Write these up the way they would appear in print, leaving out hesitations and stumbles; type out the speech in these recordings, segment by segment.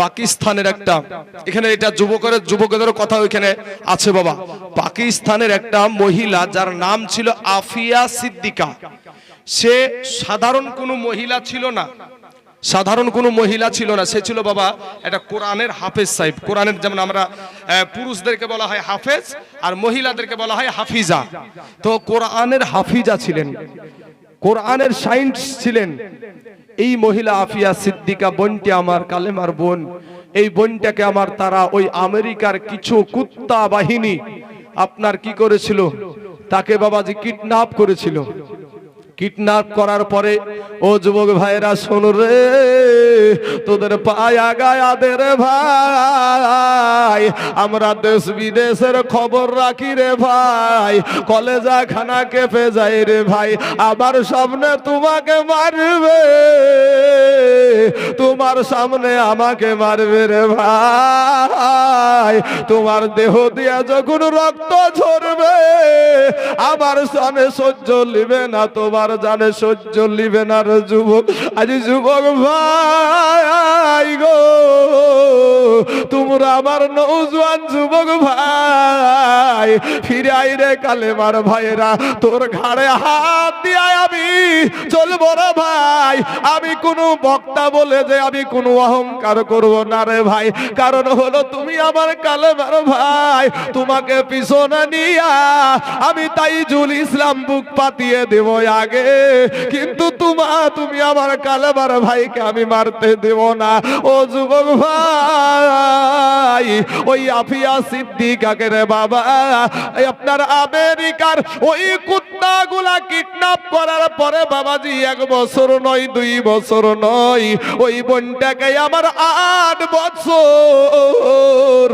পাকিস্তানের একটা, এখানে এটা যুবকদের কথা ওইখানে আছে বাবা। পাকিস্তানের একটা মহিলা যার নাম ছিল আফিয়া সিদ্দিকা, সে সাধারণ কোনো মহিলা ছিল না, সাধারণ কোনো মহিলা ছিল না, সে ছিল বাবা একটা কোরআনের হাফেজ সাহেব। কোরআনের যেমন আমরা পুরুষদেরকে বলা হয় হাফেজ আর মহিলাদেরকে বলা হয় হাফিজা, তো কোরআনের হাফিজা ছিলেন, কোরআনের সায়েন্স ছিলেন এই মহিলা আফিয়া সিদ্দিকা বোনটি আমার, কালেমার বোন। এই বোনটাকে আমার তারা ওই আমেরিকার কিছু কুত্তা বাহিনী আপনার কি করেছিল, তাকে বাবাজি কিডন্যাপ করেছিল। কিডন্যাপ করার পরে ও যুবক ভাইরা শোন রে, তোদের পায়া গায়া দে রে ভাই, আমরা দেশ বিদেশের খবর রাখি রে ভাই, কলেজা খানা কেঁপে যায় রে ভাই, আমার সামনে তোমাকে মারবে, তোমার সামনে আমাকে মারবে রে ভাই, তোমার দেহ দিয়া যখন রক্ত ঝরবে আমার সামনে সহ্য লিবে না, তোমার জানে সহ্য লিবে না রে যুবক। আজ যুবক ভাই গো, তোমরা আমার নওজোয়ান যুবক ভাই, ফিরে আই রে কালেমার ভাইরা, তোর ঘাড়ে হাত দিয়ে আমি চলবো রে ভাই। আমি কোনো বক্তা বলে যে আমি কোনো অহংকার করব না রে ভাই, কারণ হলো তুমি আমার কালেমার ভাই, তোমাকে পিছনে নিয়া আমি তাইজুল ইসলাম বুক পাতিয়ে দেব আগে, কিন্তু তুমি আমার কালেমার ভাইকে আমি মারতে দেব না। ও যুবক ভাই, ওই আফিয়া সিদ্দিকাকে রে বাবা আপনার আমেরিকার ওই কুত্তাগুলা কিডন্যাপ করার পরে বাবাজি 1 বছর নয় 2 বছর নয়, ওই বোনটাকে আমার 8 বছর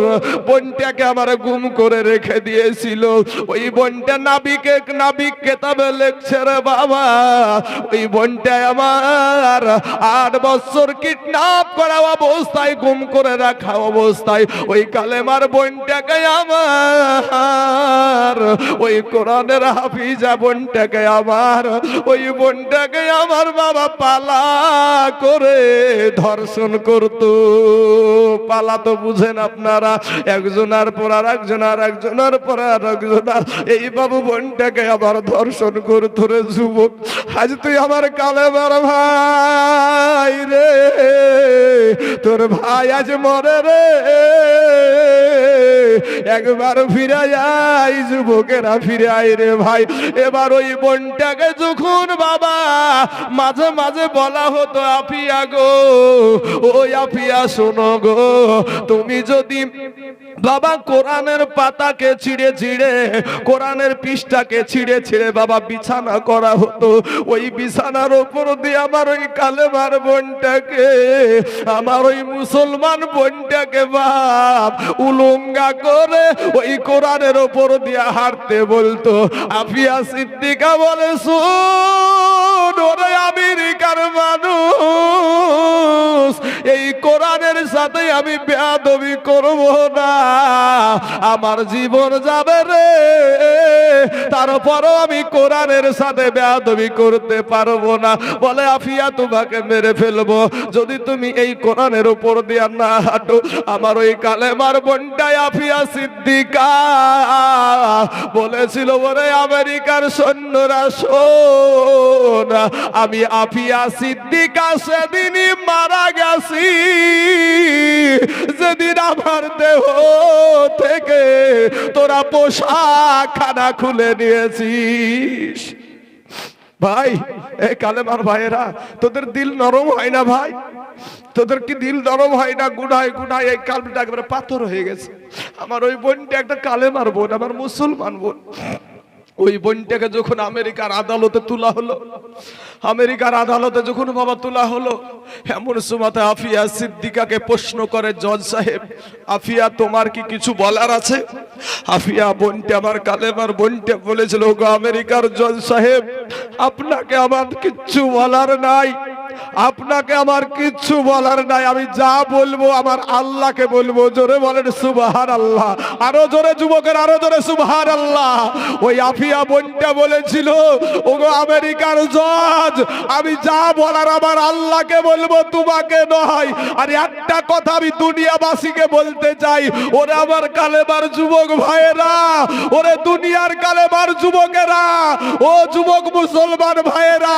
বোনটাকে আমার গুম করে রেখে দিয়েছিল। ওই বোনটা নাবিক কেতাবে লেখছে রে বাবা, ওই বোনটা আমার 8 বছর কিডন্যাপ করা অবস্থায়, গুম করে রাখা অবস্থায় ওই কালেমার বোনটাকে আমার, ওই কোরআনের হাফিজা বোনটাকে আমার, ওই বোনটাকে আমার বাবা পালা করে ধর্ষণ করত। পালা তো বুঝেন আপনারা, একজনের পর আর একজন, আর একজনের পর আর একজন, এই বাবু বোনটাকে আবার ধর্ষণ করত রে যুবক। আজ তুই আমার কালেমার ভাই রে, তোর ভাই আজ মরে রে, একবার ফিরে আই যুবকেরা, ফিরে আই রে ভাই। এবার ওই বোনটাকে যখন বাবা মাঝে মাঝে বলা হতো আফিয়া গো, ওই আফিয়া শোনো গো, তুমি যদি বাবা কোরআনের পাতাকে ছিঁড়ে ছিঁড়ে, কোরআনের পৃষ্ঠাকে ছিঁড়ে ছিঁড়ে বাবা বিছানা করা হতো, ওই বিছানার উপর দিয়ে আমার ওই কালেমার বোনটাকে, আমার ওই মুসলমান বোনটাকে বাপ উলঙ্গা করে ওই কোরআনের উপর দিয়ে হাঁটতে বলতো। আফিয়া সিদ্দিকা বলে, শোন ওরে আমেরিকার মানুষ, এই কোরআনের সাথে আমি বেয়াদবি করব না, আমার জীবন যাবে রে, তারপরও আমি কোরআনের সাথে বেয়াদবি করতে পারবো না। বলে আফিয়া তোমাকে মেরে ফেলবো যদি তুমি এই কোরআনের উপর দিয়ে না হাঁটো। আমার ওই কালেমার বোনটাই আফিয়া সিদ্দিকা বলেছিল, ওরে আমেরিকার সৈন্যরা শোন, আমি আফিয়া সিদ্দিকা সেদিনই মারা গেছি যেদিন আমার দেহ থেকে তোরা পোশাক খানা খুলে নিয়েছিস। ভাই এই কালেমার ভাইয়েরা, তোদের দিল নরম হয় না ভাই? তোদের কি দিল নরম হয় না? গুনায় গুনায় এই কালটা একেবারে পাথর হয়ে গেছে। আমার ওই বোনটা একটা কালেমার বোন, আমার মুসলমান বোন। ওই বোনটাকে যখন আমেরিকার আদালতে তোলা হলো, আমেরিকার আদালতে যখন বাবা তোলা হলো, এমন সময় আফিয়া সিদ্দিকাকে প্রশ্ন করে জজ সাহেব, আফিয়া তোমার কি কিছু বলার আছে? আফিয়া বোনটা, আমার কালেমার বোনটা বলেছিল, গো আমেরিকার জজ সাহেব, আপনাকে আমার কিচ্ছু বলার নাই, আপনাকে আমার কিচ্ছু বলার নাই, আমি যা বলবো আমার আল্লাহকে বলবো। জোরে বলেন সুবহানাল্লাহ। আরো জোরে যুবকের, আরো জোরে সুবহানাল্লাহ। ওই আফিয়া বোনটা বলেছিল, ওগো আমেরিকার জজ, আমি যা বলার আমার আল্লাহকে বলবো, তোমাকে নয়। আর একটা কথা আমি দুনিয়াবাসীকে বলতে চাই, ওরে আমার কালেমার যুবক ভাইয়েরা, ওরে দুনিয়ার কালেমার যুবকেরা, ও যুবক মুসলমান ভাইয়েরা,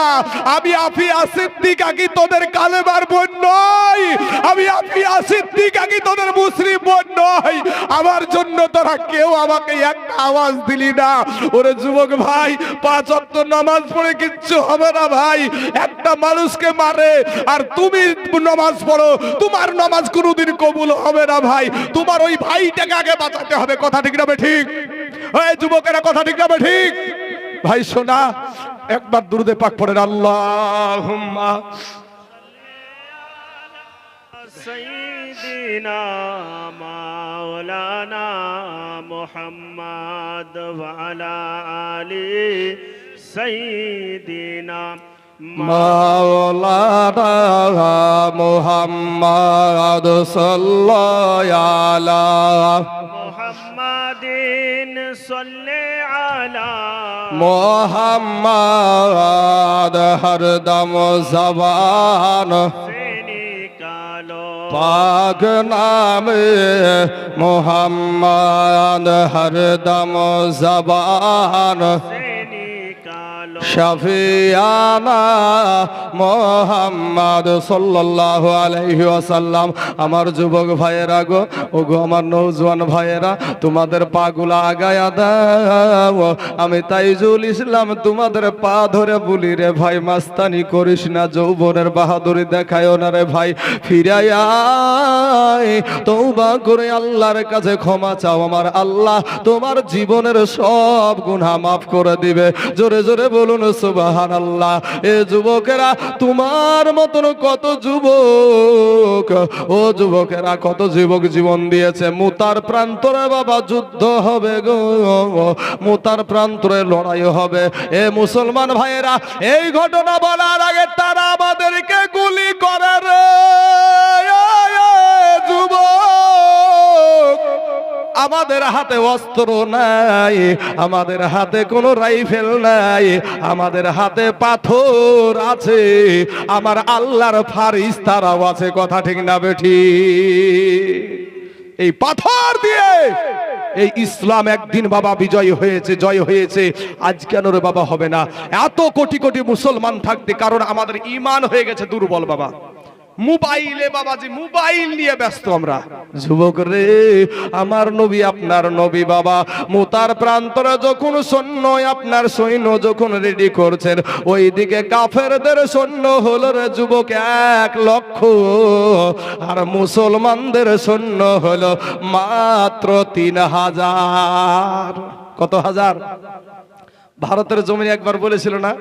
আমি আফিয়া সিদ্দিকা কি তোদের কালেমার বোন নয়? আমি আফিয়া সিদ্দিকা কি তোদের মুসলিম বোন নয়? আমার জন্য তোরা কেউ আমাকে একটা আওয়াজ দিলি না। ওরে যুবক ভাই, 5 ওয়াক্ত নামাজ পড়ে কিচ্ছু হবে না ভাই। একটা মানুষকে মারে আর তুমি নামাজ পড়ো, তোমার নামাজ কোনোদিন কবুল হবে না ভাই। তোমার ওই ভাইটাকে আগে বাঁচাতে হবে। কথা ঠিক না ঠিক? ওই যুবকেরা কথা ঠিক না ঠিক? ভাই শোনা, একবার দুরুদে পাক পড়েন, আল্লাহুম্মা সাইয়্যিদিনা মাওলানা মুহাম্মদ ওয়া আলা আলি সাইয়্যিদিনা মাওলানা মুহাম্মদ সাল্লাল্লাহু আলা মুহাম্মাদিন সাল্লি আলা মুহাম্মদ হরদম জবান পাক নামে মুহাম্মদ হরদম জবান শফিয়ানা মুহাম্মদ সাল্লাল্লাহু আলাইহি ওয়াসাল্লাম। আমার যুবক ভাইয়েরা গো, ওগো আমার নওজোয়ান ভাইয়েরা, তোমাদের পাগুলা আগায়া দাও। আমি তাইজুল ইসলাম তোমাদের পা ধরে বলি রে ভাই, মাস্তানি করিস না, যৌবনের বাহাদুরি দেখায়ও না রে ভাই। ফিরাইয়া তওবা করে আল্লাহর কাছে ক্ষমা চাও, আমার আল্লাহ তোমার জীবনের সব গুনাহ মাফ করে দিবে। জোরে জোরে বলুন সুবহানাল্লাহ। এ যুবকেরা, তোমার মতন কত যুবক, ও যুবকেরা, কত যুবক জীবন দিয়েছে। মুতার প্রান্তরে বাবা যুদ্ধ হবে গো, মুতার প্রান্তরে লড়াই হবে। এ মুসলমান ভাইয়েরা, এই ঘটনা বলার আগে তারা আমাদেরকে গুলি করে রে যুবক। আমাদের হাতে অস্ত্র নাই, আমাদের হাতে কোনো রাইফেল নাই, আমাদের হাতে পাথর আছে, আমার আল্লাহর ফারিস্তারাও আছে। কথা ঠিক না বেঠি? এই পাথর দিয়ে এই ইসলাম একদিন বাবা বিজয় হয়েছে, জয় হয়েছে। আজ কেন রে বাবা হবে না? এত কোটি কোটি মুসলমান থাকতে, কারণ আমাদের ঈমান হয়ে গেছে দুর্বল বাবা। মোবাইলে বাবাজি, মোবাইল নিয়ে ব্যস্ত আমরা। যুবক রে, আমার নবী আপনার নবী বাবা মুতার প্রান্তরে যখন সৈন্য, আপনার সৈন্য যখন রেডি করছেন, ওইদিকে কাফেরদের সৈন্য হলো রে যুবক 1 লক্ষ, আর মুসলমানদের সৈন্য হলো মাত্র 3000। কত হাজার? ভারতের জমিনে একবার বলেছিল না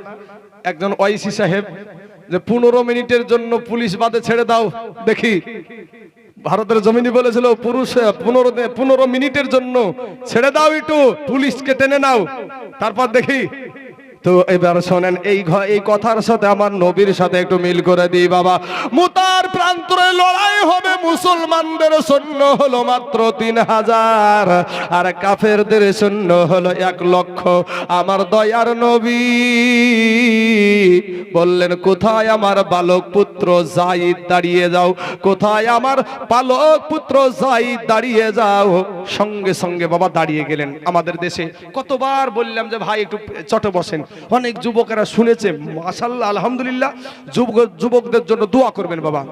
একজন ওয়াইসি সাহেব, যে 15 মিনিটের জন্য পুলিশ বাদে ছেড়ে দাও দেখি। ভারতের জমিনে বলেছিল, পুরুষ 15 মিনিটের জন্য ছেড়ে দাও, একটু পুলিশকে টেনে নাও, তারপর দেখি। তো এবার শোনেন, এই কথার সাথে আমার নবীর সাথে একটু মিল করে দিই বাবা। মুতার প্রান্তরে লড়াই হবে, মুসলমানদের সৈন্য হলো মাত্র 3000, আর কাফেরদের সৈন্য হলো 1 লক্ষ। আমার দয়ার নবী বললেন, কোথায় আমার বালক পুত্র যায়েদ, দাঁড়িয়ে যাও। কোথায় আমার বালক পুত্র যায়েদ, দাঁড়িয়ে যাও। সঙ্গে সঙ্গে বাবা দাঁড়িয়ে গেলেন। আমাদের দেশে কতবার বললাম যে ভাই একটু চটে বসেন, অনেক যুবকেরা শুনেছে, মাশাআল্লাহ আলহামদুলিল্লাহ। যুবকদের জন্য দোয়া করবেন বাবা।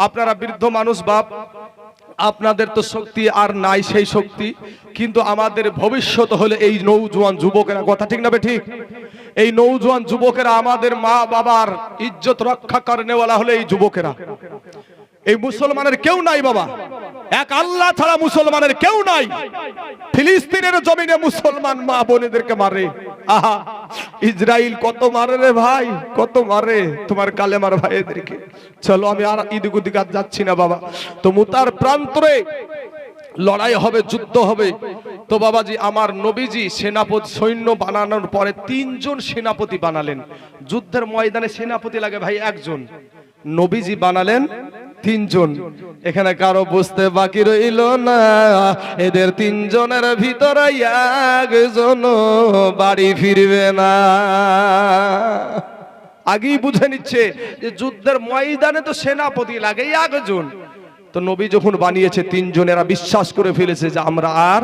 আপনারা বৃদ্ধ মানুষ বাপ, আপনাদের তো শক্তি আর নাই সেই শক্তি, কিন্তু আমাদের ভবিষ্যৎ হলে এই নওজোয়ান যুবকেরা। কথা ঠিক না ঠিক? এই নওজোয়ান যুবকেরা, আমাদের মা বাবার ইজ্জত রক্ষা করনেওয়ালা হলে এই যুবকেরা। এই মুসলমানের কেউ নাই বাবা, এক আল্লাহ ছাড়া মুসলমানের কেউ নাই। ফিলিস্তিনের জমিনে মুসলমান মা বোনেদেরকে মারে। আহা, ইসরাইল কত মারে রে ভাই, কত মারে তোমার কালেমার ভাইদেরকে। চলো, আমি আর ইদিক উদিক যাচ্ছি না বাবা। তো মুতার প্রান্তরে লড়াই হবে, যুদ্ধ হবে। তো বাবাজি আমার নবীজি সেনাপতি সৈন্য বানানোর পরে 3 জন সেনাপতি বানালেন। যুদ্ধের ময়দানে সেনাপতি লাগে ভাই একজন, নবীজি বানালেন 3 জন। এখানে কারো বুঝতে বাকি রইল না, এদের 3 জনের ভিতরে একজন বাড়ি ফিরবে না। আগেই বুঝে নিচ্ছে যে যুদ্ধের ময়দানে তো সেনাপতি লাগে একজন। তো নবী যখন বানিয়েছে 3 জনেরা বিশ্বাস করে ফেলেছে যে আমরা আর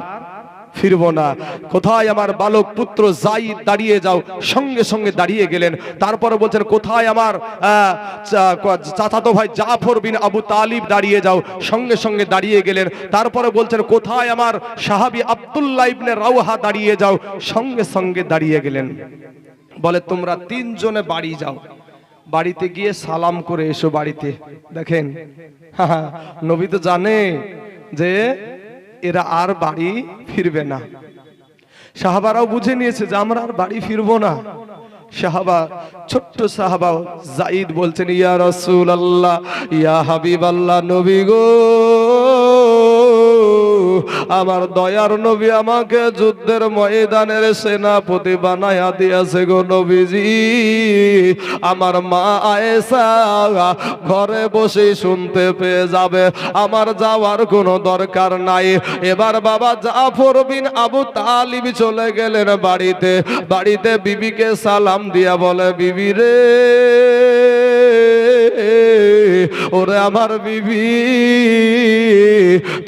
ফিরবো না। কোথায় আমার বালক পুত্র যায়েদ, দাঁড়িয়ে যাও। সঙ্গে সঙ্গে দাঁড়িয়ে গেলেন। তারপরে বলছেন কোথায় আমার চাচাতো ভাই জাফর বিন আবু তালিব, দাঁড়িয়ে যাও। সঙ্গে সঙ্গে দাঁড়িয়ে গেলেন। তারপরে বলছেন কোথায় আমার সাহাবী আব্দুল্লাহ ইবনে রাওহা, দাঁড়িয়ে যাও। সঙ্গে সঙ্গে দাঁড়িয়ে গেলেন। বলে তোমরা 3 জনে বাড়ি যাও, বাড়িতে গিয়ে সালাম করে এসো বাড়িতে। দেখেন নবী তো জানে যে এরা আর বাড়ি ফিরবে না। সাহাবারাও বুঝে নিয়েছে যে আমরা আর বাড়ি ফিরবো না। সাহাবা, ছোট্ট সাহাবা যায়েদ বলছেন ইয়া রাসূলুল্লাহ, ইয়া হাবিবাল্লাহ, নবী গো, আমার দয়ার নবী আমাকে যুদ্ধের ময়দানের সেনাপতি বানায়া দিয়েছে গো নবীজি। আমার মা আয়েশা ঘরে বসে শুনতে পেয়ে যাবে, আমার যাওয়ার কোনো দরকার নাই। এবার বাবা জাফর বিন আবু তালিব চলে গেলেন বাড়িতে। বাড়িতে বিবিকে সালাম দিয়া বলে, বিবি রে, ওরে আমার বিবি,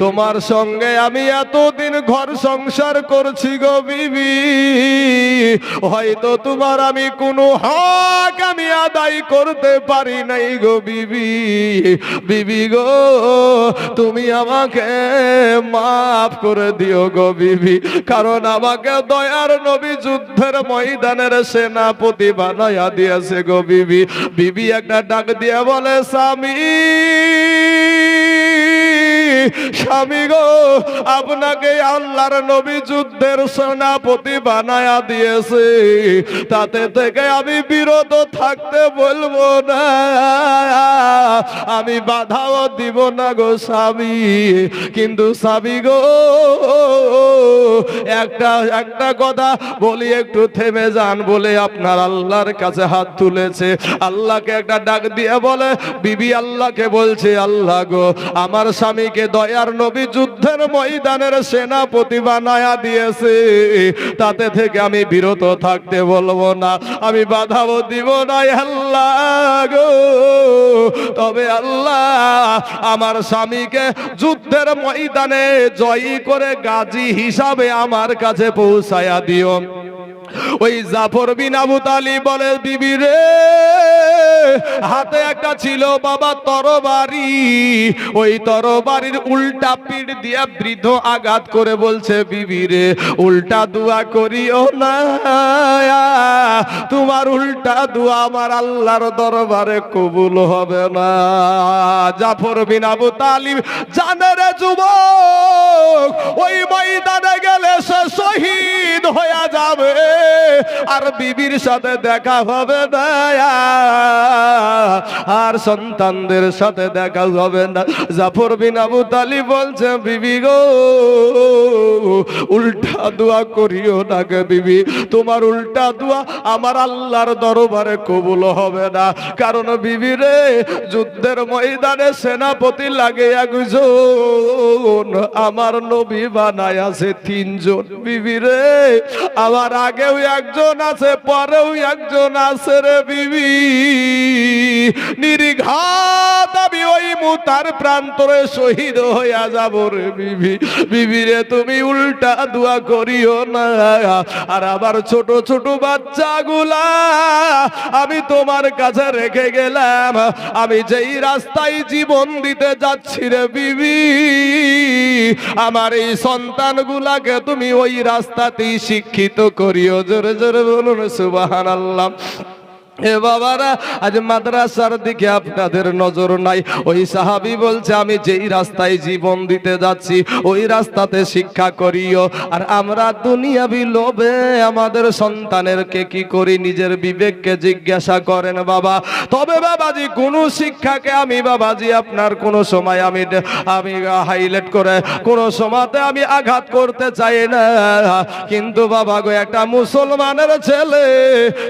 তোমার সঙ্গে আমি এতদিন ঘর সংসার করছি গো বিবি, হয়তো তোমার আমি কোনো হক আমি আদায় করতে পারি নাই গো বিবি। বিবি গো, তুমি আমাকে মাফ করে দিও গো বিবি, কারণ আমাকে দয়ার নবী যুদ্ধের ময়দানের সেনাপতি বানায়া দিয়েছে গো বিবি। বিবি একটা ডাক দিয়ে বলে, স্বামী, স্বামী গো, আপনাকে আল্লাহর নবী যুদ্ধের সেনাপতি বানায়া দিয়েছে, তাতে থেকে আমি বিরত থাকতে বলবো না, আমি বাধাও দিব না গো স্বামী। কিন্তু স্বামী গো, একটা কথা বলি, একটু থেমে যান বলে আপনার আল্লাহর কাছে হাত তুলেছে। আল্লাহকে একটা ডাক দিয়ে বলে, বিবি আল্লাহকে বলছে, আল্লাহ গো, আমার স্বামীকে দয়ার নবী যুদ্ধের ময়দানের সেনাপতি বানায়া দিয়েছে, তাতে থেকে আমি বিরত থাকতে বলবো না, আমি বাধাও দিব না আল্লাহ গো। তবে আল্লাহ, আমার স্বামীকে যুদ্ধের ময়দানে জয়ী করে গাজী হিসাবে আমার কাছে পৌঁছায়া দিও। ওই জাফর বিন আবু তালিব বলে, বিবি রে, হাতে একটা ছিল বাবা তরবারি, ওই তরবারির উল্টা পিঠ দিয়া বৃদ্ধ আঘাত করে বলছে, বিবি রে, উল্টা দোয়া করিও না, তোমার উল্টা দোয়া আমার আল্লাহর দরবারে কবুল হবে না। জাফর বিন আবু তালিব জানে রে যুবক, ওই ময়দানে গেলে সে শহীদ হয়ে যাবে, আর বিবির সাথে দেখা হবে না, আর সন্তানদের সাথে দেখা হবে না। জাফর বিন আবু তালিব বলছে, বিবি গো, উল্টা দোয়া করিও না গে বিবি, তোমার উল্টা দোয়া আমার আল্লাহর দরবারে কবুল হবে না, কারণ বিবি রে, যুদ্ধের ময়দানে সেনাপতি লাগে একজন, আমার নবী বানায় আছে 3 জন। বিবি রে, আমার আগেও একজন আছে, পরেও একজন আছে রে বিবি, নির্ঘাত আমি ওই মুতার প্রান্তরে শহীদ হইয়া যাব রে বিবি। বিবি রে, তুমি উল্টা দোয়া করিও না, আর আবার ছোট ছোট বাচ্চাগুলা আমি তোমার কাছে রেখে গেলাম, আমি যেই রাস্তায় জীবন দিতে যাচ্ছি রে বিবি, আমার এই সন্তানগুলাকে তুমি ওই রাস্তাতেই শিক্ষিত করিও। জোরে জোরে বলুন সুবহানাল্লাহ। এ বাবারা, আজ মাদ্রাসার দিকে আপনাদের নজর নাই। ওই সাহাবী বলছে আমি যেই রাস্তায় জীবন দিতে যাচ্ছি ওই রাস্তাতে শিক্ষা করিও। আর আমরা দুনিয়াবি লোভে আমাদের সন্তানেরকে কি করি নিজের বিবেককে জিজ্ঞাসা করেন বাবা। তবে বাবাজি কোন শিক্ষাকে আমি বাবাজি আপনার কোন সময় আমি হাইলাইট করে কোন সময়তে আমি আঘাত করতে চাই না, কিন্তু বাবা গো একটা মুসলমানের ছেলে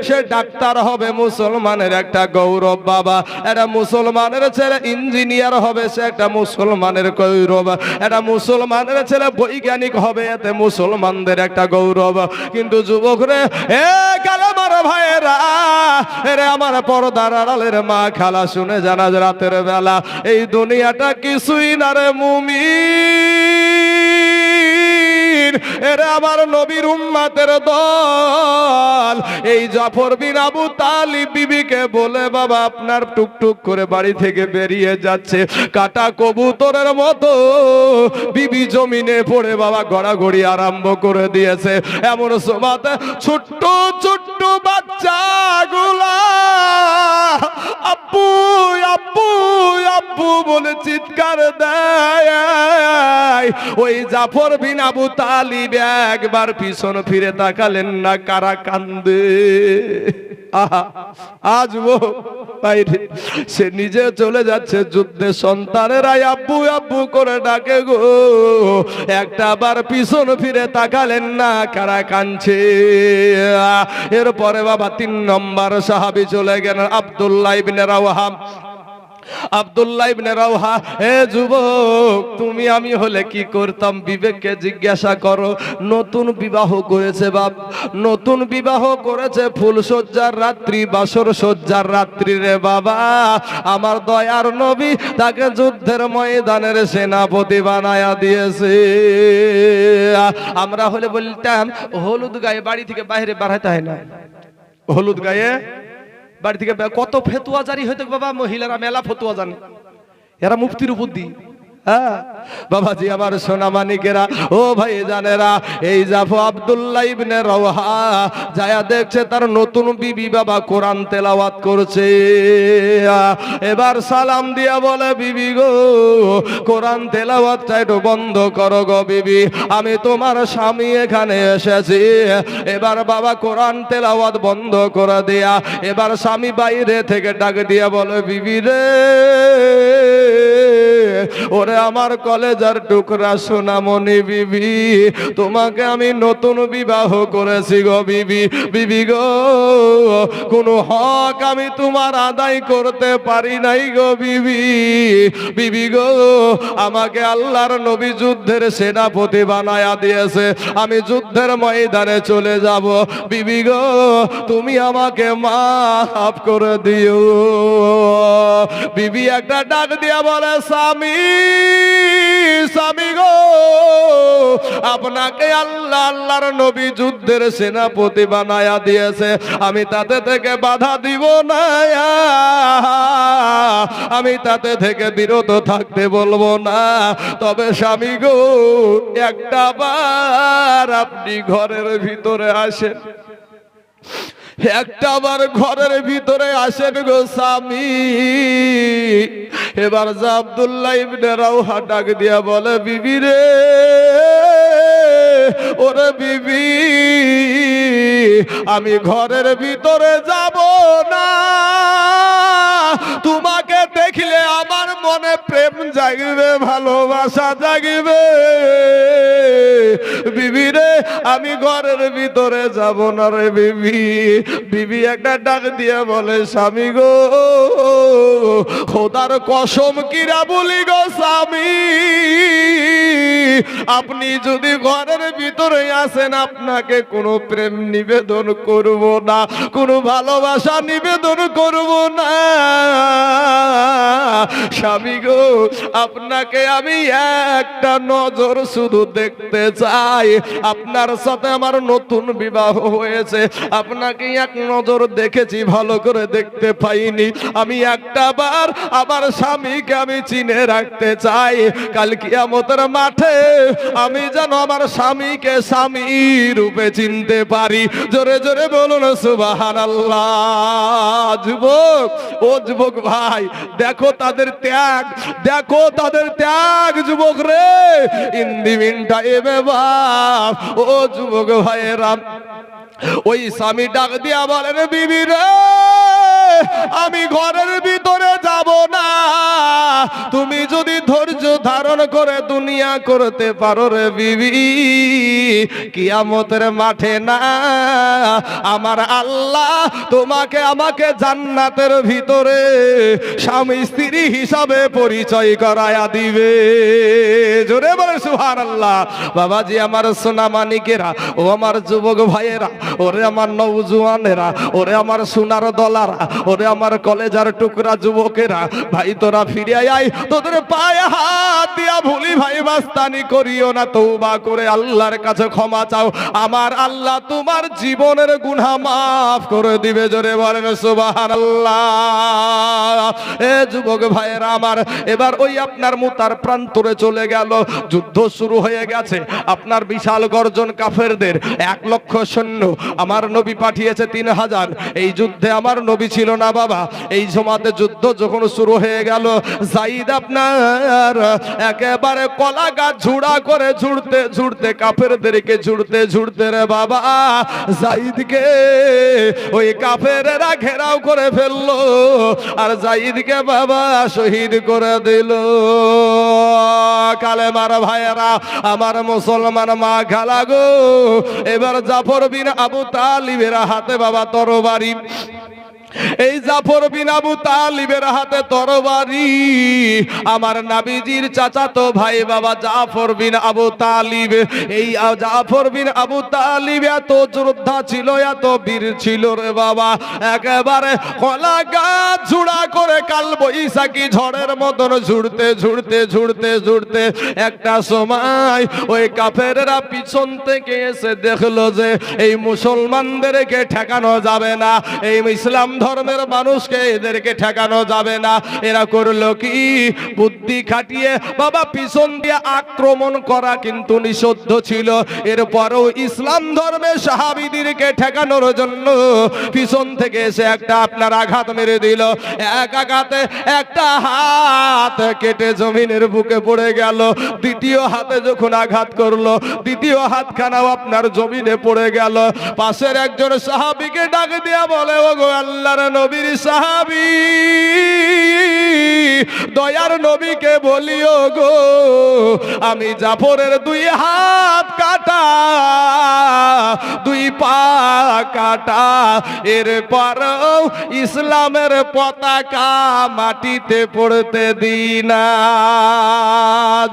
সে ডাক্তার হবে, মুসলমানের একটা গৌরব বাবা। একটা মুসলমানের ছেলে ইঞ্জিনিয়ার হবে, সে একটা মুসলমানের গৌরব। একটা মুসলমানের ছেলে বৈজ্ঞানিক হবে, এতে মুসলমানদের একটা গৌরব। কিন্তু যুবকরে এ কালেমার ভাইয়েরা, এরে আমার পর্দার আড়ালের মা খালা শুনে জানা রাতের বেলা এই দুনিয়াটা কিছুই না রে মুমিন। এরে আমার নবীর উম্মতের দল এই জাফর বিন আবু তালিব বিবিকে বলে বাবা আপনার টুকটুক করে বাড়ি থেকে বেরিয়ে যাচ্ছে কাটা কবুতরের মতো বিবি জমিনে পড়ে বাবা গড়াগড়ি আরম্ভ করে দিয়েছে। এমন সময়তে ছোট্ট ছোট্ট বাচ্চাগুলা আব্বু আব্বু আব্বু বলে চিৎকার দেয়। ওই জাফর বিন আবু তালিব একবার পিছন ফিরে তাকালেন না, কারা কান্দে। আজ সে নিজে চলে যাচ্ছে যুদ্ধে, সন্তানেরাই আব্বু আব্বু করে ডাকে গো, একটা বার পিছন ফিরে তাকালেন না, কারা কাঁদছে। এরপরে বাবা 3 নম্বর সাহাবী চলে গেলেন আব্দুল্লাহ ইবনে রাওহা। আব্দুল্লাহ ইবনে রাওহা, হে যুবক তুমি আমি হলে কি করতাম বিবেককে জিজ্ঞাসা করো। নতুন বিবাহ করেছে বাপ, নতুন বিবাহ করেছে, ফুলসজ্জার রাত্রি বাসর সজ্জার রাত্রি রে বাবা। আমার দয়ার নবী তাকে যুদ্ধের ময়দানের সেনাপতি বানায়া দিয়েছে। আমরা হলে বলতাম হলুদ গায়ে বাড়ি থেকে বাইরে বাড়াইতে হয় না, হলুদ গায়ে বাড়ি থেকে কত ফতুয়া জারি হইতো বাবা, মহিলারা মেলা ফতুয়া জানে, এরা মুফতির বুদ্ধি। হ্যাঁ বাবাজি আমার সোনা মানিকেরা, ও ভাই জানেরা, এই জাফর আব্দুল্লাহ ইবনে রাওহা যায়া দেখছে তার নতুন বিবি বাবা কোরআন তেলাওয়াত করছে। এবার সালাম দিয়া বলে বিবি গো কোরআন তেলাওয়াতটা একটু বন্ধ করো গো বিবি, আমি তোমার স্বামী এখানে এসেছি। এবার বাবা কোরআন তেলাওয়াত বন্ধ করে দেয়া এবার স্বামী বাইরে থেকে ডাক দিয়া বলে বিবি রে, ওরে আমার কলেজার টুকরা সোনামণি বিবি, তোমাকে আমি নতুন বিবাহ করেছি গো বিবি। বিবি গো কোনো হক আমি তোমার আদায় করতে পারি নাই গো বিবি। বিবি গো আমাকে আল্লাহর নবী যুদ্ধের সেনাপতি বানায়া দিয়েছে, আমি যুদ্ধের ময়দানে চলে যাব। বিবি গো তুমি আমাকে মাফ করে দিও। বিবি একটা ডাক দিয়া বলে স্বামী স্বামী গো আপনাকে আল্লাহ আল্লাহর নবী যুদ্ধের সেনাপতি বানায়া দিয়েছে, আমি তাতে থেকে বাধা দিব না, আমি তাতে থেকে বিরত থাকতে বলবো না। তবে স্বামী গো একটা বার আপনি ঘরের ভিতরে আসেন, একটা বার ঘরের ভিতরে আসেন গো স্বামী। এবার আব্দুল্লাহ ইবনে রাওহা ডাক দিয়া বলে বিবি রে, ওরে বিবি আমি ঘরের ভিতরে যাব না, তোমাকে দেখলে আমার মনে প্রেম জাগবে, ভালোবাসা জাগবে। বিবি রে আমি ঘরের ভিতরে যাব না রে বিবি। বিবি একটা ডাক দিয়ে বলে স্বামী গো খোদার কসম কিরা বলি গো স্বামী, আপনি যদি ঘরের ভিতরে আসেন আপনাকে কোনো প্রেম নিবেদন করব না, কোনো ভালোবাসা নিবেদন করব না। স্বামী গো আপনাকে আমি একটা নজর শুধু দেখতে চাই, আপনার সাথে আমার নতুন বিবাহ হয়েছে, আপনাকে এক নজর দেখেছি, ভালো করে দেখতে পাইনি। আমি একটা বার আমার স্বামীকে আমি চিনে রাখতে চাই, কাল কিয়ামতের মাঠে আমি যেন আমার স্বামীকে স্বামী রূপে চিনতে পারি। জোরে জোরে বলুন সুবহানাল্লাহ। যুবক, ও যুবক ভাই, দেখো তাদের ত্যাগ, দেখো তাদের ত্যাগ যুবক রে। ইন দি মিন টাইমে বাপ, ও যুবক ভাইয়েরা, ওই স্বামী ডাক দিয়া বলেন, বিবি রে আমি ঘরের ভিতরে যাব না, তুমি যদি ধৈর্য ধারণ করে দুনিয়া করতে পারো রে বিবি, কিয়ামতের মাঠে না আমার আল্লাহ তোমাকে আমাকে জান্নাতের ভিতরে স্বামী স্ত্রী হিসাবে পরিচয় করায়া দিবে। জোরে বলে সুবহানাল্লাহ। বাবাজি আমার সোনা মানিকেরা, ও আমার যুবক ভাইয়েরা, ওরে আমার নওজোয়ানেরা, ওরে আমার সোনার দলারা, ওরে আমার কলেজার টুকরা যুবকেরা, ভাই তোরা ফিরে আয়, তোদের পায়ে হাত দিয়া ভুলি ভাই মাস্তানি করিও না, তওবা করে আল্লাহর কাছে ক্ষমা চাও, আমার আল্লাহ তোমার জীবনের গুনাহ মাফ করে দিবে। জোরে বলেন সুবহানাল্লাহ। এ যুবক ভাইয়েরা আমার, এবার ওই আপনার মুতার প্রান্তরে চলে গেল, যুদ্ধ শুরু হয়ে গেছে। আপনার বিশাল গর্জন কাফেরদের, 1,00,000 সৈন্য আমার নবী পাঠিয়েছে 3,000। এই যুদ্ধে আমার নবী ছিল না বাবা। এই জমাতে যুদ্ধ যখন শুরু হয়ে গেল, যায়েদ আপনার একেবারে কলা গাছ ঝুড়া করে ঝুড়তে ঝুড়তে কাফেরদেরকে ঝুড়তে ঝুড়তে রে বাবা, যায়েদকে ওই কাফেরেরা ঘেরাও করে ফেললো, আর যায়েদকে বাবা শহীদ করে দিল। কালেমার ভাইয়েরা আমার, মুসলমান মা খালা গো, এবার জাফর বিন আবু তালিবের হাতে বাবা তরবারি। এই জাফর বিন আবু তালিবের হাতে তরবারি। আমার নবীজির চাচাতো ভাই বাবা জাফর বিন আবু তালিব। এই জাফর বিন আবু তালিব এত যোদ্ধা ছিল, এত বীর ছিল রে বাবা, একেবারে কলা গাছ ঝুড়া করে কাল বৈশাখী ঝড়ের মতন ঝুড়তে ঝুড়তে ঝুড়তে ঝুড়তে একটা সময় ওই কাফেররা পিছন থেকে এসে দেখলো যে এই মুসলমানদেরকে ঠেকানো যাবে না, এই ইসলাম ধর্মের মানুষকে এদেরকে ঠেকানো যাবে না। এরা করলো কি, বুদ্ধি খাটিয়ে বাবা পিছন দিয়ে আক্রমণ করা কিন্তু নিষিদ্ধ ছিল। এরপরেও ইসলাম ধর্মের সাহাবীদেরকে ঠেকানোর জন্য পিছন থেকে এসে একটা আপনার আঘাত মেরে দিল। এক আঘাতে একটা হাত কেটে জমিনের বুকে পড়ে গেল। দ্বিতীয় হাতে যখন আঘাত করলো, দ্বিতীয় হাতখানাও আপনার জমিনে পড়ে গেল। পাশের একজন সাহাবীকে ডাক দিয়া বলে, ওগো আল্লাহর নবীর সাহাবী, দয়ার নবীকে বলিও গো, আমি জাফরের 2 হাত কাটা, 2 পা কাটা, এরপরও ইসলামের পতাকা মাটিতে পড়তে দিই না।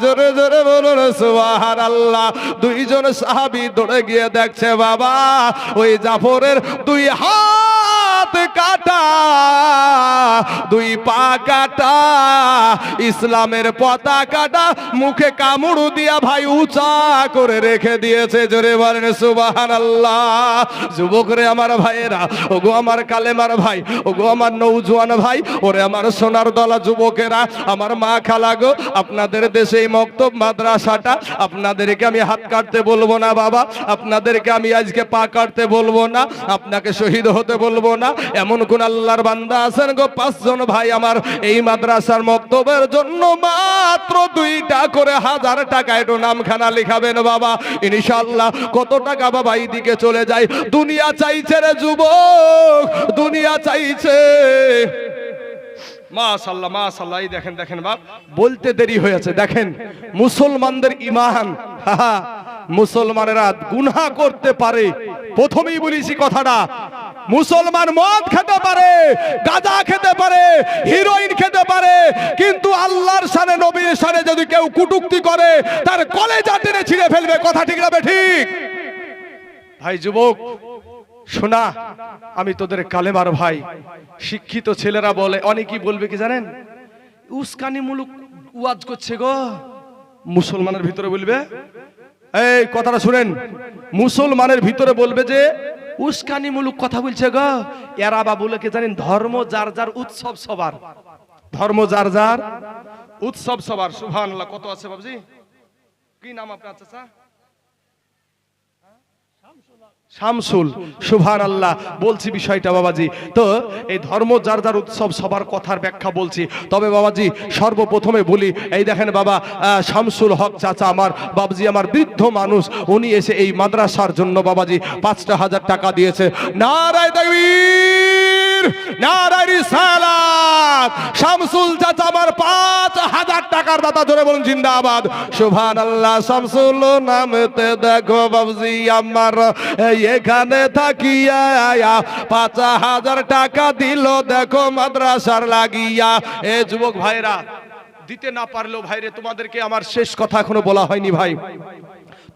জোরে জোরে বলুন সুবহানাল্লাহ। 2 জন সাহাবী দৌড়ে গিয়ে দেখছে বাবা ওই জাফরের 2 হাত কাটা, 2 পা কাটা, ইসলামের পতাকাটা মুখে কামড় দিয়া ভাই উঁচা করে রেখে দিয়েছে। জোরে বলেন সুবহানাল্লাহ। যুবকরে আমার ভাইয়েরা, ওগো আমার কালেমার ভাই, ওগো আমার নওজোয়ান ভাই, ওরে আমার সোনার দলা যুবকেরা, আমার মা খালা গো, আপনাদের দেশে এই মক্তব মাদ্রাসাটা, আপনাদেরকে আমি হাত কাটতে বলবো না বাবা, আপনাদেরকে আমি আজকে পা কাটতে বলবো না, আপনাকে শহীদ হতে বলবো না। এমন কোন আল্লাহর বান্দা আছেন গো, 5 জন ভাই আমার এই মাদ্রাসার মক্তবের জন্য মাত্র 2টা করে 1000 টাকা একটু নামখানা লিখাবেন বাবা, ইনশাআল্লাহ। কত টাকা বাবা এইদিকে চলে যায়। দুনিয়া চাইছে রে যুবক, দুনিয়া চাইছে। মাশাআল্লাহ মাশাআল্লাহ। এই দেখেন দেখেন বাপ, বলতে দেরি হয়েছে। দেখেন মুসলমানদের ঈমান, মুসলমানেরা গুনাহ করতে পারে। প্রথমেই বলেছি কথাটা, মুসলমান মদ খেতে পারে, গাঁজা খেতে পারে, হিরোইন খেতে পারে, কিন্তু আল্লাহর শানে নবীর শানে যদি কেউ কটূক্তি করে তার কলেজা টেনে ছিঁড়ে ফেলবে। কথা ঠিক না ঠিক? ভাই যুবক শোনা, আমি তোদের কালেমার ভাই। শিক্ষিত ছেলেরা বলে, অনেকেই বলবে কি জানেন, উস্কানিমূলক ওয়াজ করছে গো। মুসলমানের ভিতরে বলবে, এই কথাটা শুনেন, মুসলমানের ভিতরে বলবে যে উস্কানিমূলক কথা বলছে গো। এরা বা বলে কি জানেন, ধর্ম যার যার, উৎসব সবার। ধর্ম যার যার, উৎসব সবার। সুবহানাল্লাহ। কত আছে বাবজি? কি নাম আপনার চাচা? শামসুল। সুবহানাল্লাহ। বলছি বিষয়টা বাবাজি, তো এই ধর্ম যার যার উৎসব সবার কথার ব্যাখ্যা বলছি। তবে বাবাজি সর্বপ্রথমে বলি, এই দেখেন বাবা শামসুল হক চাচা আমার বাবাজি, আমার বৃদ্ধ মানুষ, উনি এসে এই মাদ্রাসার জন্য বাবাজি 5,000 টাকা দিয়েছে। নারায়ে তাকবীর, নারায়ে রিসালাত। শামসুল চাচা আমার 5,000 টাকার দাতা, জোরে বলুন জিন্দাবাদ। সুবহানাল্লাহ। শামসুল নামতে দেখো বাবাজি আমার এখানে থাকিয়া 5,000 টাকা দিল, দেখো মাদ্রাসার লাগিয়া। এ যুবক ভাইরা, দিতে না পারলেও ভাইরে তোমাদেরকে আমার শেষ কথা এখনো বলা হয়নি ভাই,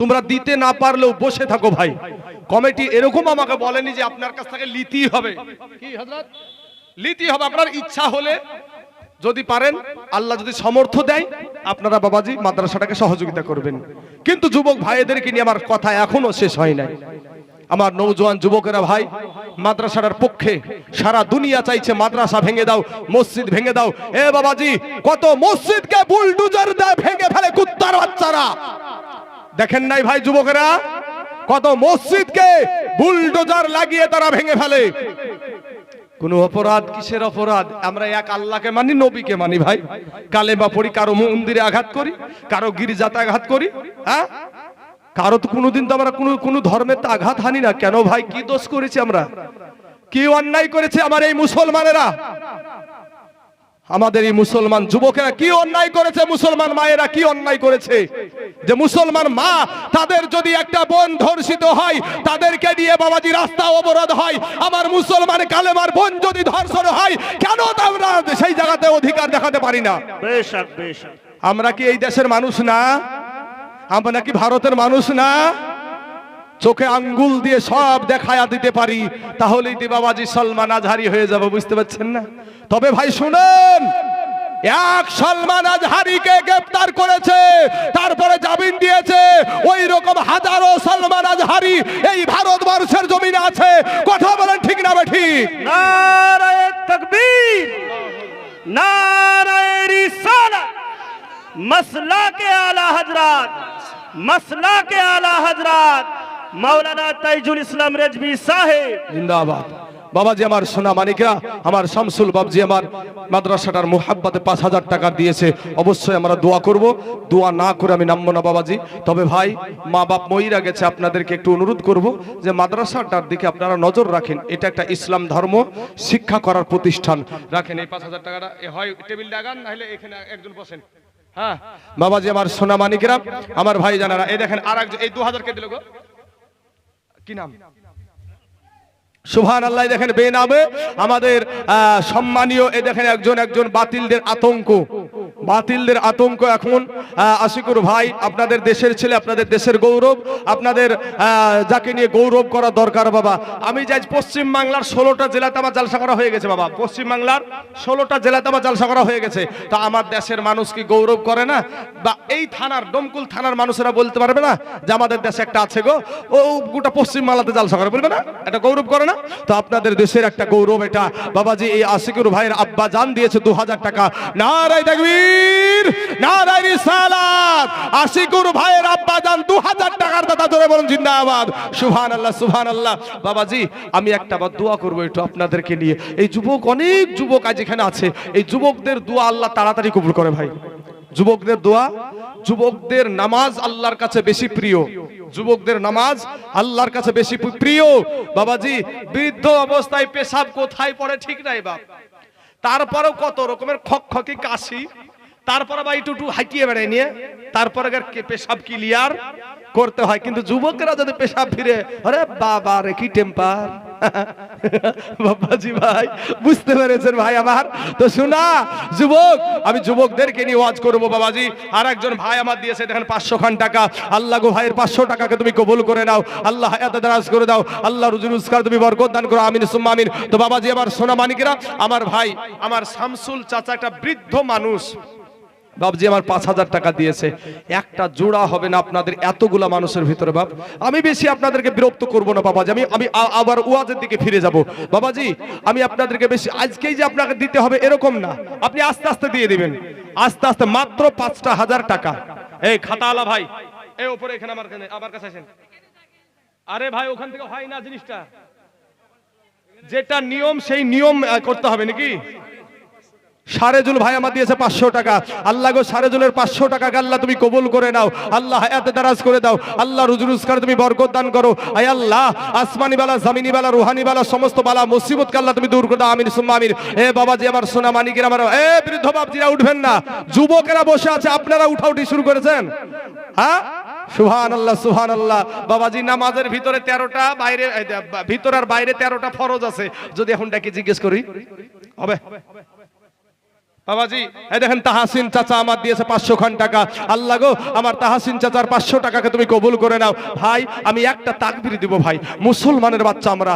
তোমরা দিতে না পারলেও বসে থাকো ভাই। কমিটি এরকম আমাকে বলেনি যে আপনার কাছ থেকে লিতেই হবে। কি হযরত? লিতেই হবে। আপনার ইচ্ছা হলে যদি পারেন, আল্লাহ যদি সামর্থ্য দেয়, আপনারা বাবাজি মাদ্রাসাটাকে সহযোগিতা করবেন। কিন্তু যুবক ভাইদেরকে নিয়ে আমার কথা এখনো শেষ হয় নাই। আমার নওজোয়ান যুবকেরা ভাই, মাদ্রাসার পক্ষে সারা দুনিয়া চাইছে মাদ্রাসা ভেঙে দাও, মসজিদ ভেঙে দাও। এ বাবাজি, কত মসজিদকে বুলডোজার দিয়ে ভেঙে ফেলে কুত্তার বাচ্চারা, দেখেন নাই ভাই যুবকেরা? কত মসজিদকে বুলডোজার লাগিয়ে তারা ভেঙে ফেলে। কোন অপরাধ? কিসের অপরাধ? আমরা এক আল্লাহকে মানি, নবীকে মানি ভাই। কালেমা পড়ি, কারো মন্দিরে আঘাত করি, কারো গির্জাতে আঘাত করি, হ্যাঁ? কারো তো কোনোদিন তো আমরা কোনো ধর্মের তো আঘাত হানি না। কেন ভাই? কি দোষ করেছি আমরা? কি অন্যায় করেছে আমার এই মুসলমানেরা? আমাদের এই মুসলমান যুবকেরা কি অন্যায় করেছে? মুসলমান মায়েরা কি অন্যায় করেছে যে মুসলমান মা, তাদের যদি একটা বোন ধর্ষিত হয়, তাদেরকে নিয়ে বাবাজি রাস্তা অবরোধ হয়। আমার মুসলমান কালেমার বোন যদি ধর্ষণ হয়, কেন আমরা সেই জায়গাতে অধিকার দেখাতে পারি না? বেশক বেশক। আমরা কি এই দেশের মানুষ না? আমরা কি ভারতের মানুষ না? চোখে আঙ্গুল দিয়ে সব দেখায়া দিতে পারি, তাহলেই তো বাবাজি সলমান আজহারি হয়ে যাবে, বুঝতে পারছেন না? তবে ভাই শুনুন, এক সলমান আজহারিকে গ্রেফতার করেছে, তারপরে জামিন দিয়েছে। ওই রকম হাজারো সলমান আজহারি এই ভারতবর্ষের জমিনে আছে। কথা বলেন ঠিক না ঠিক? নারায়ে তাকবীর, নারায়ে রিসালাত। মাসলাকে আলা হযরত, মাসলাকে আলা হযরত মাওলানা তাইজুল ইসলাম রেজভী সাহেব জিন্দাবাদ। বাবাজি আমার সোনা মানিকরা, আমার শামসুল বাবজি আমার মাদ্রাসাটার মুহাব্বতে 5,000 টাকা দিয়েছে। অবশ্যই আমরা দোয়া করব, দোয়া না করে আমি নামবো না বাবাজি। তবে ভাই, মা বাপ মইরা গেছে, আপনাদেরকে একটু অনুরোধ করব যে মাদ্রাসাটার দিকে আপনারা নজর রাখেন। এটা একটা ইসলাম ধর্ম শিক্ষা করার প্রতিষ্ঠান। রাখেন এই 5,000 টাকাটা, হয় টেবিল লাগান, নাহলে এখানে একজন বসেন। হ্যাঁ বাবাজি আমার সোনা মানিকরা, আমার ভাই জানারা, এই দেখেন আর একজন, এই 2,000 কে দিল গো, কি নাম? সুবহানাল্লাহ। দেখেন বেনামে আমাদের সম্মানীয়, এ দেখেন একজন বাতিলদের আতঙ্ক, বাতিলদের আতঙ্ক এখন আশিকুর ভাই, আপনাদের দেশের ছেলে, আপনাদের দেশের গৌরব, আপনাদের যাকে নিয়ে গৌরব করা দরকার বাবা। আমি যাই পশ্চিম বাংলার 16টা জেলাতে আমার জালসা করা হয়ে গেছে বাবা। পশ্চিম বাংলার 16টা জেলাতে আমার জালসা করা হয়ে গেছে। তা আমার দেশের মানুষ কি গৌরব করে না? বা এই থানার, ডোমকুল থানার মানুষেরা বলতে পারবে না যে আমাদের দেশে একটা আছে গো, ও গোটা পশ্চিম বাংলাতে জালসা করে, বলবে না? এটা গৌরব করে না? তো আপনাদের দেশের একটা গৌরব এটা বাবাজি। এই আশিকুর ভাইয়ের আব্বা জান দিয়েছে 2,000 টাকা। নারায়ে তাকবীর, নারায়ে রিসালাত। আশিকুর ভাইয়ের আব্বা জান 2,000 টাকার দাতা, জোরে বলুন জিন্দাবাদ। সুবহানাল্লাহ, সুবহানাল্লাহ। বাবাজি আমি একটা বার দোয়া করবো একটু আপনাদেরকে নিয়ে। এই যুবক, অনেক যুবক আজ এখানে আছে, এই যুবকদের দোয়া আল্লাহ তাড়াতাড়ি কবুল করে ভাই। যুবকদের দোয়া, যুবকদের নামাজ আল্লাহর কাছে বেশি প্রিয়, যুবকদের নামাজ আল্লাহর কাছে বেশি প্রিয় বাবাজি। বৃদ্ধ অবস্থায় পেশাব কোথায় পড়ে ঠিক নাই বাপ, তারপরেও কত রকমের খকখকি কাশি, তারপরে বা একটু হাঁটিয়ে বেড়ায় নিয়ে তারপরে পেশাব ক্লিয়ার করতে হয়। কিন্তু যুবকেরা যদি পেশাব ফিরে, আরে বাবা রে কি টেম্পার। বাবাজি ভাই বুঝতে পেরেছেন ভাই আমার? তো শোনা যুবক, আমি যুবকদেরকে নিয়ে ওয়াজ করবো বাবাজি। আর একজন ভাই আমার দিয়েছে দেখেন 500 খান টাকা। আল্লাহ গো ভাইয়ের 500 টাকাকে তুমি কবুল করে নাও, আল্লাহ হায়াতে দারাজ করে দাও, আল্লাহ রুজি রোজগার তুমি বরকত দান করো, আমিন সুম্মা আমিন। তো বাবাজি আমার সোনা মানিকেরা, আমার ভাই আমার শামসুল চাচা একটা বৃদ্ধ মানুষ, বাবজি আমার 5,000 টাকা দিয়েছে। একটা জোড়া হবে না আপনাদের এতগুলা মানুষের ভিতরে বাপ। আমি বেশি আপনাদেরকে বিরক্ত করব না বাবাজি, আমি আবার ওয়াজের দিকে ফিরে যাব বাবাজি। আমি আপনাদেরকে বেশি আজকেই যে আপনাকে দিতে হবে এরকম না, আপনি আস্তে আস্তে দিয়ে দিবেন, আস্তে আস্তে। মাত্র 5,000 টাকা। এই খাতাওয়ালা ভাই, এই উপরে এখানে আমার কাছে আসেন। আরে ভাই ওখান থেকে হয় না জিনিসটা, যেটা নিয়ম সেই নিয়ম করতে হবে নাকি? সারেজুল ভাই আমার দিয়েছে 500 টাকা। আল্লাহ গো সারেজুলের 500 টাকা আল্লাহ তুমি কবুল করে নাও। আল্লাহ হায়াতে দারাজ করে দাও। আল্লাহ রুজি রোজগার তুমি বরকত দান করো। আয় আল্লাহ আসমানি বালা জমিনি বালা রুহানি বালা সমস্ত বালা মুসিবত আল্লাহ তুমি দূর করে দাও। আমিন সুম্মা আমিন। এ বাবাজি আমার সোনা মানিকের আমার বৃদ্ধ বাপজিরা উঠবেন না, যুবকেরা বসে আছে, আপনারা উঠাউঠি শুরু করেছেন। হ্যাঁ সুবহানাল্লাহ সুবহানাল্লাহ। বাবাজি নামাজের ভিতরে 13টা, বাইরে ভিতর আর বাইরে 13টা ফরজ আছে। যদি এখন ডাকি জিজ্ঞেস করি হবে? বাবাজি এই দেখেন তাহাসিন চাচা আমার দিয়েছে 500 খান টাকা। আল্লাহ গো আমার তাহাসিন চাচার 500 টাকাকে তুমি কবুল করে নাও। ভাই আমি একটা তাকবীর দিব ভাই, মুসলমানের বাচ্চা আমরা।